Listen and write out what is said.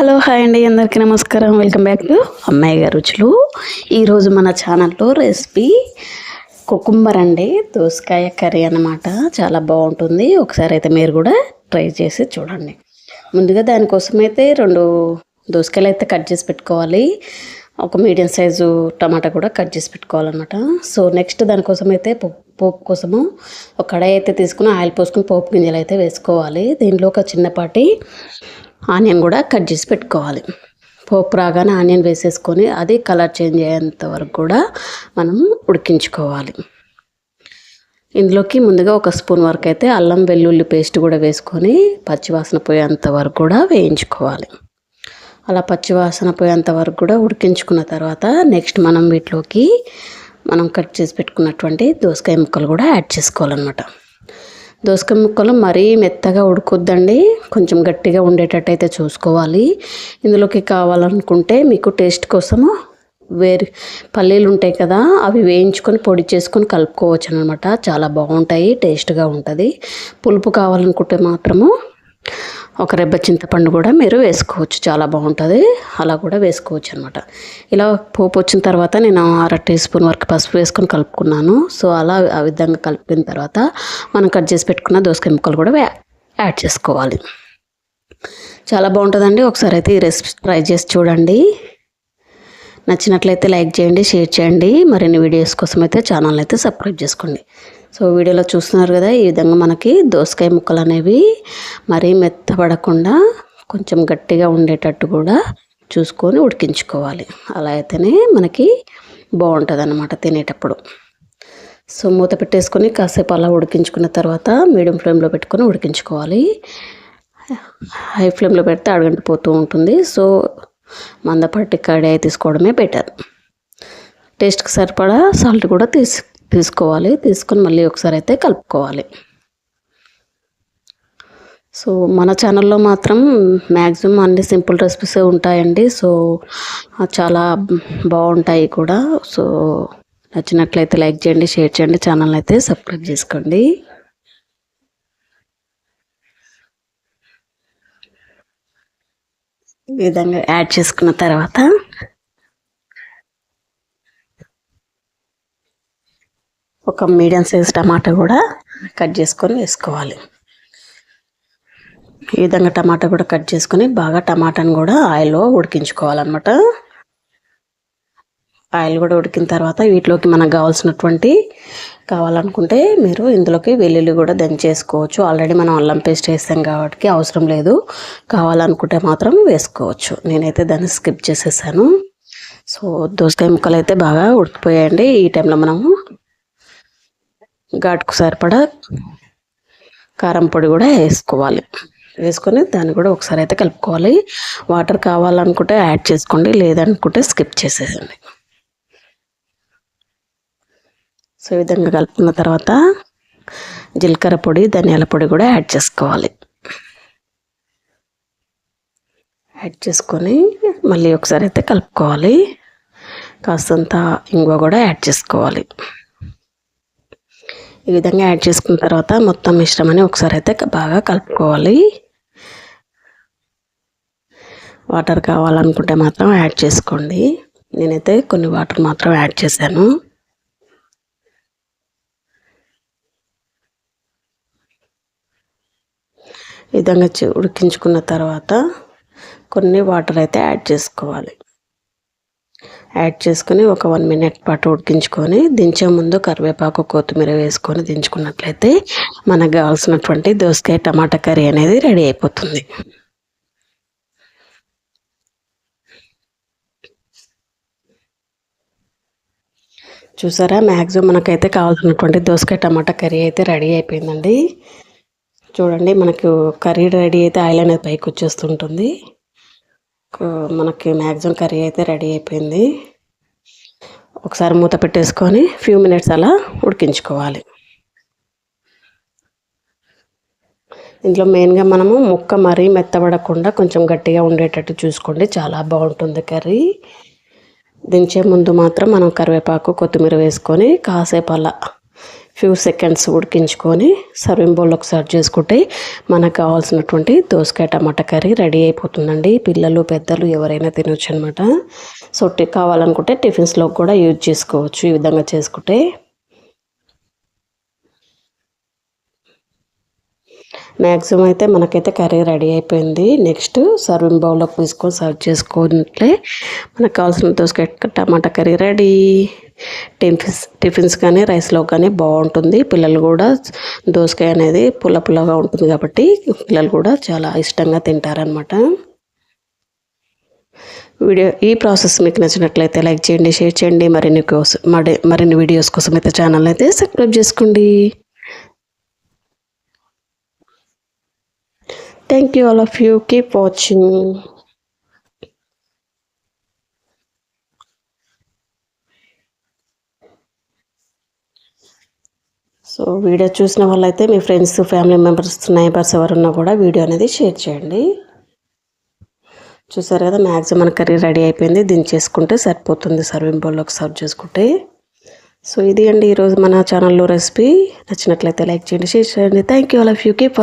Hello hi అండి, అందరికీ నమస్కారం. వెల్కమ్ బ్యాక్ టు అమ్మాయి గారి రుచులు. ఈరోజు మన ఛానల్లో రెసిపీ కుకుంబర్ అండి, దోసకాయ కర్రీ అన్నమాట. చాలా బాగుంటుంది. ఒకసారి అయితే మీరు కూడా ట్రై చేసి చూడండి. ముందుగా దానికోసం అయితే 2 దోసకాయలు అయితే కట్ చేసి పెట్టుకోవాలి. ఒక మీడియం సైజు టమాటా కూడా కట్ చేసి పెట్టుకోవాలన్నమాట. సో నెక్స్ట్ దానికోసం అయితే పోపు కోసము ఒక కడాయి అయితే తీసుకుని ఆయిల్ పోసుకుని పోపు గింజలు అయితే వేసుకోవాలి. దీనిలో ఒక చిన్నపాటి ఆనియన్ కూడా కట్ చేసి పెట్టుకోవాలి. పోపు రాగానే ఆనియన్ వేసేసుకొని అది కలర్ చేంజ్ అయ్యేంత వరకు కూడా మనం ఉడికించుకోవాలి. ఇందులోకి ముందుగా 1 స్పూన్ వరకు అయితే అల్లం వెల్లుల్లి పేస్ట్ కూడా వేసుకొని పచ్చివాసన పోయేంత వరకు కూడా వేయించుకోవాలి. అలా పచ్చివాసన పోయేంత వరకు కూడా ఉడికించుకున్న తర్వాత నెక్స్ట్ మనం వీటిలోకి మనం కట్ చేసి పెట్టుకున్నటువంటి దోసకాయ ముక్కలు కూడా యాడ్ చేసుకోవాలన్నమాట. దోసకాయ ముక్కలు మరీ మెత్తగా ఉడకొద్దండి, కొంచెం గట్టిగా ఉండేటట్టు అయితే చూసుకోవాలి. ఇందులోకి కావాలనుకుంటే మీకు టేస్ట్ కోసము పల్లీలు ఉంటాయి కదా, అవి వేయించుకొని పొడి చేసుకొని కలుపుకోవచ్చు అనమాట. చాలా బాగుంటాయి, టేస్ట్గా ఉంటుంది. పులుపు కావాలనుకుంటే మాత్రము ఒక రెబ్బ చింతపండు కూడా మీరు వేసుకోవచ్చు, చాలా బాగుంటుంది. అలా కూడా వేసుకోవచ్చు అనమాట. ఇలా పోపు వచ్చిన తర్వాత నేను 1/2 టీ స్పూన్ వరకు పసుపు వేసుకొని కలుపుకున్నాను. సో అలా ఆ విధంగా కలిపిన తర్వాత మనం కట్ చేసి పెట్టుకున్న దోసకాయ ముక్కలు కూడా యాడ్ చేసుకోవాలి. చాలా బాగుంటుందండి. ఒకసారి అయితే ఈ రెసిపీ ట్రై చేసి చూడండి. నచ్చినట్లయితే లైక్ చేయండి, షేర్ చేయండి. మరిన్ని వీడియోస్ కోసం అయితే ఛానల్ అయితే సబ్స్క్రైబ్ చేసుకోండి. సో వీడియోలో చూస్తున్నారు కదా, ఈ విధంగా మనకి దోసకాయ ముక్కలు అనేవి మరీ మెత్తపడకుండా కొంచెం గట్టిగా ఉండేటట్టు కూడా చూసుకొని ఉడికించుకోవాలి. అలా అయితేనే మనకి బాగుంటుంది అన్నమాట తినేటప్పుడు. సో మూత పెట్టేసుకొని కాసేపు అలా ఉడికించుకున్న తర్వాత మీడియం ఫ్లేమ్లో పెట్టుకొని ఉడికించుకోవాలి. హై ఫ్లేమ్లో పెడితే అడుగంటిపోతూ ఉంటుంది. సో మందపాటి కడాయి తీసుకోవడమే బెటర్. టేస్ట్కి సరిపడా సాల్ట్ కూడా తీసుకోవాలి. తీసుకొని మళ్ళీ ఒకసారి అయితే కలుపుకోవాలి. సో మన ఛానల్లో మాత్రం మ్యాక్సిమం అన్ని సింపుల్ రెసిపీసే ఉంటాయండి. సో చాలా బాగుంటాయి కూడా. సో నచ్చినట్లయితే లైక్ చేయండి, షేర్ చేయండి, ఛానల్ అయితే సబ్స్క్రైబ్ చేసుకోండి. ఈ విధంగా యాడ్ చేసుకున్న తర్వాత ఒక మీడియం సైజ్ టమాటా కూడా కట్ చేసుకొని వేసుకోవాలి. ఈ విధంగా టమాటా కూడా కట్ చేసుకొని బాగా టమాటాను కూడా ఆయిల్లో ఉడికించుకోవాలన్నమాట. ఆయిల్ కూడా ఉడికిన తర్వాత వీటిలోకి మనకు కావాలనుకుంటే మీరు ఇందులోకి వెల్లుల్లి కూడా దంచేసుకోవచ్చు. ఆల్రెడీ మనం అల్లం పేస్ట్ వేస్తాం కాబట్టి అవసరం లేదు. కావాలనుకుంటే మాత్రం వేసుకోవచ్చు. నేనైతే దాన్ని స్కిప్ చేసేసాను. సో దోసకాయ ముక్కలు అయితే బాగా ఉడికిపోయాయండి. ఈ టైంలో మనము ఘాటుకు సరిపడా కారం పొడి కూడా వేసుకొని దాన్ని కూడా ఒకసారి అయితే కలుపుకోవాలి. వాటర్ కావాలనుకుంటే యాడ్ చేసుకోండి, లేదనుకుంటే స్కిప్ చేసేయండి. సో ఈ విధంగా కలుపుకున్న తర్వాత జీలకర్ర పొడి, ధనియాల పొడి కూడా యాడ్ చేసుకోవాలి. యాడ్ చేసుకొని మళ్ళీ ఒకసారి అయితే కలుపుకోవాలి. కాస్తంత ఇంగువ కూడా యాడ్ చేసుకోవాలి. ఈ విధంగా యాడ్ చేసుకున్న తర్వాత మొత్తం మిశ్రమాన్ని ఒకసారి అయితే బాగా కలుపుకోవాలి. వాటర్ కావాలనుకుంటే మాత్రం యాడ్ చేసుకోండి. నేనైతే కొన్ని వాటర్ మాత్రం యాడ్ చేశాను. ఈ విధంగా ఉడికించుకున్న తర్వాత కొన్ని వాటర్ అయితే యాడ్ చేసుకోవాలి. యాడ్ చేసుకొని ఒక 1 మినిట్ పాటు ఉడికించుకొని దించే ముందు కరివేపాకు, కొత్తిమీర వేసుకొని దించుకున్నట్లయితే మనకు కావాల్సినటువంటి దోసకాయ టమాటా కర్రీ అనేది రెడీ అయిపోతుంది. చూసారా, మ్యాక్సిమం మనకైతే కావాల్సినటువంటి దోసకాయ టమాటా కర్రీ అయితే రెడీ అయిపోయిందండి. చూడండి, మనకు కర్రీ రెడీ అయితే ఆయిల్ అనేది పైకి వచ్చేస్తుంటుంది. మనకి మ్యాక్సిమం కర్రీ అయితే రెడీ అయిపోయింది. ఒకసారి మూత పెట్టేసుకొని ఫ్యూ మినిట్స్ అలా ఉడికించుకోవాలి. ఇందులో మెయిన్గా మనము ముక్క మరీ మెత్తబడకుండా కొంచెం గట్టిగా ఉండేటట్టు చూసుకోండి, చాలా బాగుంటుంది కర్రీ. దించే ముందు మాత్రం మనం కరివేపాకు, కొత్తిమీర వేసుకొని కాసేపు అలా ఫ్యూ సెకండ్స్ ఉడికించుకొని సర్వింగ్ బౌల్లోకి సర్వ్ చేసుకుంటే మనకు కావాల్సినటువంటి దోసకాయ టమాటా కర్రీ రెడీ అయిపోతుందండి. పిల్లలు పెద్దలు ఎవరైనా తినొచ్చు అనమాట. సో కావాలనుకుంటే టిఫిన్స్లో కూడా యూజ్ చేసుకోవచ్చు ఈ విధంగా చేసుకుంటే. మ్యాక్సిమం అయితే మనకైతే కర్రీ రెడీ అయిపోయింది. నెక్స్ట్ సర్వింగ్ బౌల్లోకి తీసుకొని సర్వ్ చేసుకుంటే మనకు కావాల్సిన దోసకాయ టమాటా కర్రీ రెడీ. టిఫిన్స్ కానీ రైస్లో కానీ బాగుంటుంది. పిల్లలు కూడా దోసకాయ అనేది పుల్ల పుల్లగా ఉంటుంది కాబట్టి పిల్లలు కూడా చాలా ఇష్టంగా తింటారనమాట. ఈ ప్రాసెస్ మీకు నచ్చినట్లయితే లైక్ చేయండి, షేర్ చేయండి. మరిన్ని వీడియోస్ కోసం అయితే ఛానల్ అయితే సబ్స్క్రైబ్ చేసుకోండి. Thank you all of you. Keep watching. So video చూసిన వాళ్ళైతే మీ ఫ్రెండ్స్, ఫ్యామిలీ మెంబర్స్, నైబర్స్ ఎవరున్నా కూడా వీడియో అనేది షేర్ చేయండి. చూసారు కదా, మ్యాక్సిమం మన కర్రీ రెడీ అయిపోయింది. దించేసుకుంటే సరిపోతుంది సర్వింగ్ బౌల్లోకి సర్వ్ చేసుకుంటే. సో ఇది అండి ఈరోజు మన ఛానల్లో రెసిపీ. నచ్చినట్లయితే లైక్ చేయండి, షేర్ చేయండి. Thank you all of you. Keep